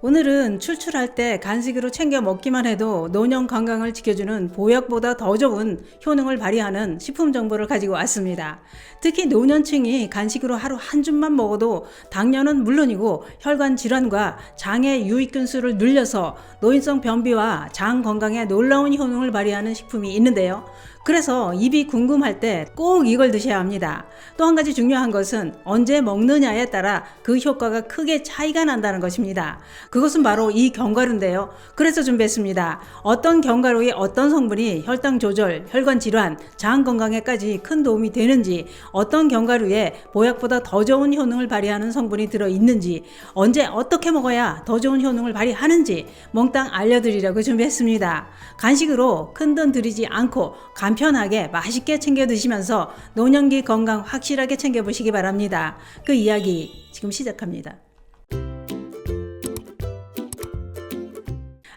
오늘은 출출할 때 간식으로 챙겨 먹기만 해도 노년 건강을 지켜주는 보약보다 더 좋은 효능을 발휘하는 식품 정보를 가지고 왔습니다. 특히 노년층이 간식으로 하루 한 줌만 먹어도 당뇨는 물론이고 혈관 질환과 장의 유익균 수를 늘려서 노인성 변비와 장 건강에 놀라운 효능을 발휘하는 식품이 있는데요. 그래서 입이 궁금할 때 꼭 이걸 드셔야 합니다. 또 한 가지 중요한 것은 언제 먹느냐에 따라 그 효과가 크게 차이가 난다는 것입니다. 그것은 바로 이 견과류인데요. 그래서 준비했습니다. 어떤 견과류의 어떤 성분이 혈당 조절, 혈관 질환, 장 건강에까지 큰 도움이 되는지, 어떤 견과류에 보약보다 더 좋은 효능을 발휘하는 성분이 들어있는지, 언제 어떻게 먹어야 더 좋은 효능을 발휘하는지 몽땅 알려드리려고 준비했습니다. 간식으로 큰돈 들이지 않고 간편하게 맛있게 챙겨 드시면서 노년기 건강 확실하게 챙겨보시기 바랍니다. 그 이야기 지금 시작합니다.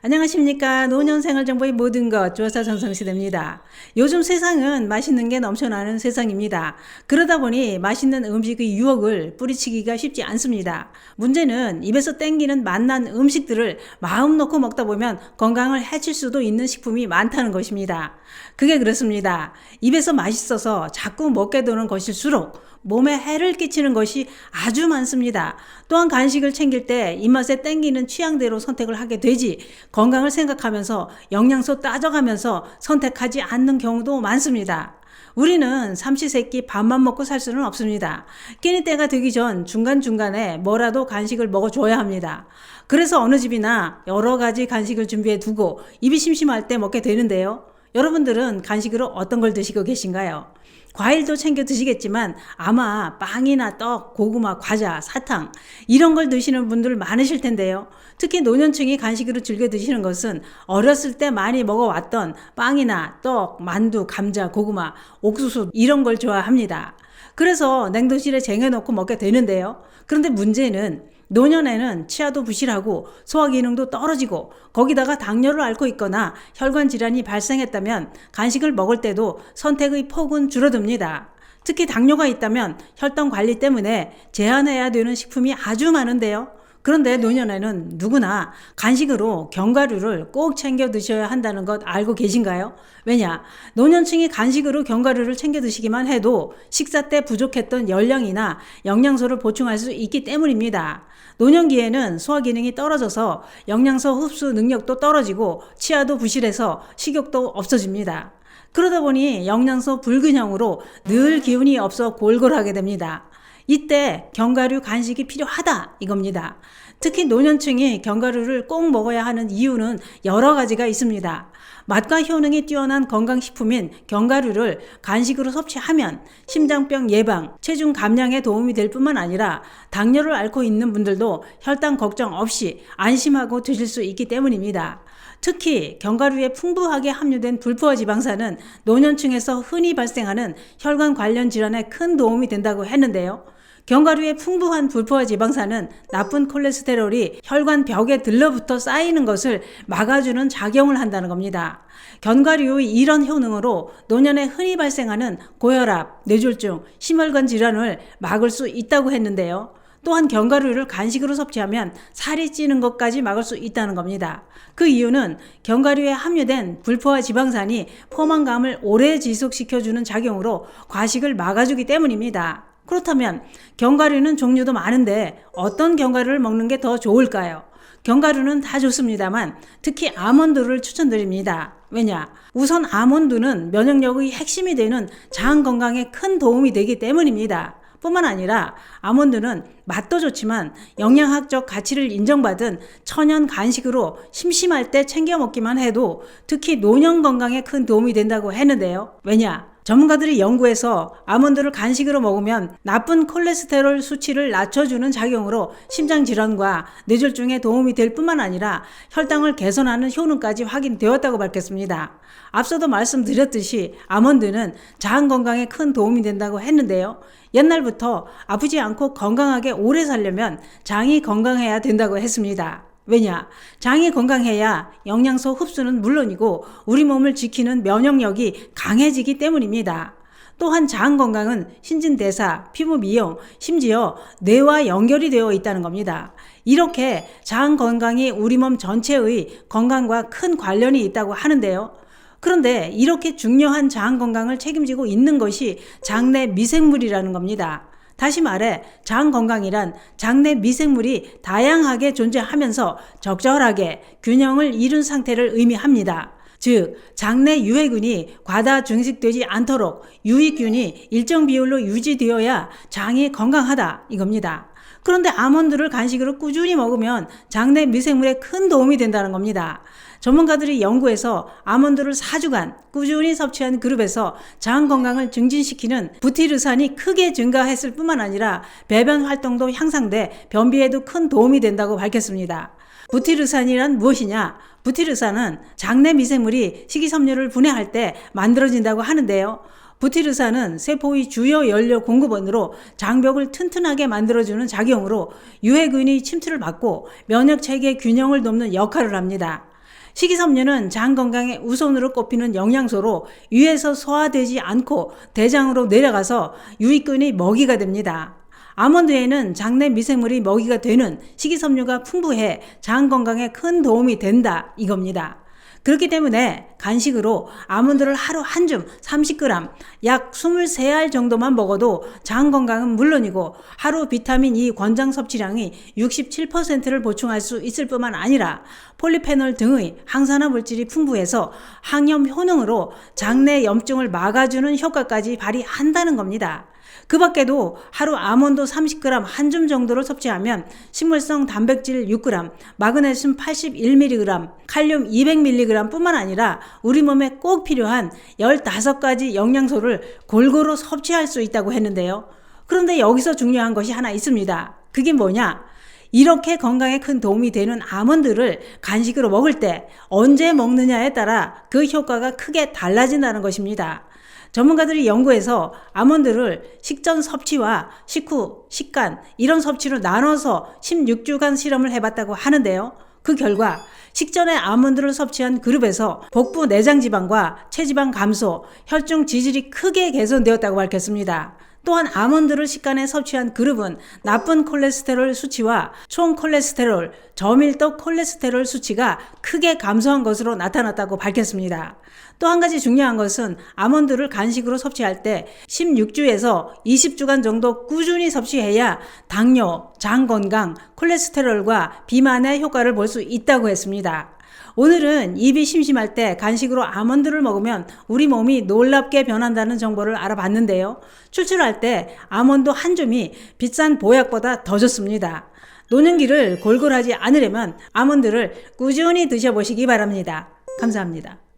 안녕하십니까. 노년생활정보의 모든 것 주어사 전성시대입니다. 요즘 세상은 맛있는 게 넘쳐나는 세상입니다. 그러다 보니 맛있는 음식의 유혹을 뿌리치기가 쉽지 않습니다. 문제는 입에서 땡기는 맛난 음식들을 마음 놓고 먹다 보면 건강을 해칠 수도 있는 식품이 많다는 것입니다. 그게 그렇습니다. 입에서 맛있어서 자꾸 먹게 되는 것일수록 몸에 해를 끼치는 것이 아주 많습니다. 또한 간식을 챙길 때 입맛에 땡기는 취향대로 선택을 하게 되지 건강을 생각하면서 영양소 따져가면서 선택하지 않는 경우도 많습니다. 우리는 삼시세끼 밥만 먹고 살 수는 없습니다. 끼니 때가 되기 전 중간중간에 뭐라도 간식을 먹어줘야 합니다. 그래서 어느 집이나 여러 가지 간식을 준비해 두고 입이 심심할 때 먹게 되는데요. 여러분들은 간식으로 어떤 걸 드시고 계신가요? 과일도 챙겨 드시겠지만 아마 빵이나 떡, 고구마, 과자, 사탕 이런 걸 드시는 분들 많으실 텐데요. 특히 노년층이 간식으로 즐겨 드시는 것은 어렸을 때 많이 먹어왔던 빵이나 떡, 만두, 감자, 고구마, 옥수수 이런 걸 좋아합니다. 그래서 냉동실에 쟁여놓고 먹게 되는데요. 그런데 문제는 노년에는 치아도 부실하고 소화기능도 떨어지고 거기다가 당뇨를 앓고 있거나 혈관 질환이 발생했다면 간식을 먹을 때도 선택의 폭은 줄어듭니다. 특히 당뇨가 있다면 혈당 관리 때문에 제한해야 되는 식품이 아주 많은데요. 그런데 노년에는 누구나 간식으로 견과류를 꼭 챙겨 드셔야 한다는 것 알고 계신가요? 왜냐? 노년층이 간식으로 견과류를 챙겨 드시기만 해도 식사 때 부족했던 열량이나 영양소를 보충할 수 있기 때문입니다. 노년기에는 소화기능이 떨어져서 영양소 흡수 능력도 떨어지고 치아도 부실해서 식욕도 없어집니다. 그러다 보니 영양소 불균형으로 늘 기운이 없어 골골하게 됩니다. 이때 견과류 간식이 필요하다 이겁니다. 특히 노년층이 견과류를 꼭 먹어야 하는 이유는 여러 가지가 있습니다. 맛과 효능이 뛰어난 건강식품인 견과류를 간식으로 섭취하면 심장병 예방, 체중 감량에 도움이 될 뿐만 아니라 당뇨를 앓고 있는 분들도 혈당 걱정 없이 안심하고 드실 수 있기 때문입니다. 특히 견과류에 풍부하게 함유된 불포화 지방산은 노년층에서 흔히 발생하는 혈관 관련 질환에 큰 도움이 된다고 했는데요. 견과류의 풍부한 불포화 지방산은 나쁜 콜레스테롤이 혈관 벽에 들러붙어 쌓이는 것을 막아주는 작용을 한다는 겁니다. 견과류의 이런 효능으로 노년에 흔히 발생하는 고혈압, 뇌졸중, 심혈관 질환을 막을 수 있다고 했는데요. 또한 견과류를 간식으로 섭취하면 살이 찌는 것까지 막을 수 있다는 겁니다. 그 이유는 견과류에 함유된 불포화 지방산이 포만감을 오래 지속시켜주는 작용으로 과식을 막아주기 때문입니다. 그렇다면 견과류는 종류도 많은데 어떤 견과류를 먹는 게 더 좋을까요? 견과류는 다 좋습니다만 특히 아몬드를 추천드립니다. 왜냐? 우선 아몬드는 면역력의 핵심이 되는 장 건강에 큰 도움이 되기 때문입니다. 뿐만 아니라 아몬드는 맛도 좋지만 영양학적 가치를 인정받은 천연 간식으로 심심할 때 챙겨 먹기만 해도 특히 노년 건강에 큰 도움이 된다고 했는데요. 왜냐? 전문가들이 연구해서 아몬드를 간식으로 먹으면 나쁜 콜레스테롤 수치를 낮춰주는 작용으로 심장질환과 뇌졸중에 도움이 될 뿐만 아니라 혈당을 개선하는 효능까지 확인되었다고 밝혔습니다. 앞서도 말씀드렸듯이 아몬드는 장 건강에 큰 도움이 된다고 했는데요. 옛날부터 아프지 않고 건강하게 오래 살려면 장이 건강해야 된다고 했습니다. 왜냐? 장이 건강해야 영양소 흡수는 물론이고 우리 몸을 지키는 면역력이 강해지기 때문입니다. 또한 장 건강은 신진대사, 피부 미용, 심지어 뇌와 연결이 되어 있다는 겁니다. 이렇게 장 건강이 우리 몸 전체의 건강과 큰 관련이 있다고 하는데요. 그런데 이렇게 중요한 장 건강을 책임지고 있는 것이 장내 미생물이라는 겁니다. 다시 말해 장 건강이란 장내 미생물이 다양하게 존재하면서 적절하게 균형을 이룬 상태를 의미합니다. 즉 장내 유해균이 과다 증식되지 않도록 유익균이 일정 비율로 유지되어야 장이 건강하다 이겁니다. 그런데 아몬드를 간식으로 꾸준히 먹으면 장내 미생물에 큰 도움이 된다는 겁니다. 전문가들이 연구해서 아몬드를 4주간 꾸준히 섭취한 그룹에서 장 건강을 증진시키는 부티르산이 크게 증가했을 뿐만 아니라 배변 활동도 향상돼 변비에도 큰 도움이 된다고 밝혔습니다. 부티르산이란 무엇이냐? 부티르산은 장내 미생물이 식이섬유를 분해할 때 만들어진다고 하는데요. 부티르산은 세포의 주요 연료 공급원으로 장벽을 튼튼하게 만들어주는 작용으로 유해균이 침투를 막고 면역체계 균형을 돕는 역할을 합니다. 식이섬유는 장 건강의 우선으로 꼽히는 영양소로 위에서 소화되지 않고 대장으로 내려가서 유익균이 먹이가 됩니다. 아몬드에는 장내 미생물이 먹이가 되는 식이섬유가 풍부해 장 건강에 큰 도움이 된다 이겁니다. 그렇기 때문에 간식으로 아몬드를 하루 한 줌 30g 약 23알 정도만 먹어도 장 건강은 물론이고 하루 비타민 E 권장 섭취량이 67%를 보충할 수 있을 뿐만 아니라 폴리페놀 등의 항산화 물질이 풍부해서 항염 효능으로 장내 염증을 막아주는 효과까지 발휘한다는 겁니다. 그 밖에도 하루 아몬드 30g 한 줌 정도를 섭취하면 식물성 단백질 6g, 마그네슘 81mg, 칼륨 200mg 뿐만 아니라 우리 몸에 꼭 필요한 15가지 영양소를 골고루 섭취할 수 있다고 했는데요. 그런데 여기서 중요한 것이 하나 있습니다. 그게 뭐냐? 이렇게 건강에 큰 도움이 되는 아몬드를 간식으로 먹을 때 언제 먹느냐에 따라 그 효과가 크게 달라진다는 것입니다. 전문가들이 연구해서 아몬드를 식전 섭취와 식후, 식간 이런 섭취로 나눠서 16주간 실험을 해봤다고 하는데요. 그 결과 식전에 아몬드를 섭취한 그룹에서 복부 내장지방과 체지방 감소, 혈중 지질이 크게 개선되었다고 밝혔습니다. 또한 아몬드를 식간에 섭취한 그룹은 나쁜 콜레스테롤 수치와 총 콜레스테롤, 저밀도 콜레스테롤 수치가 크게 감소한 것으로 나타났다고 밝혔습니다. 또 한 가지 중요한 것은 아몬드를 간식으로 섭취할 때 16주에서 20주간 정도 꾸준히 섭취해야 당뇨, 장 건강, 콜레스테롤과 비만의 효과를 볼 수 있다고 했습니다. 오늘은 입이 심심할 때 간식으로 아몬드를 먹으면 우리 몸이 놀랍게 변한다는 정보를 알아봤는데요. 출출할 때 아몬드 한 줌이 비싼 보약보다 더 좋습니다. 노년기를 골골하지 않으려면 아몬드를 꾸준히 드셔보시기 바랍니다. 감사합니다.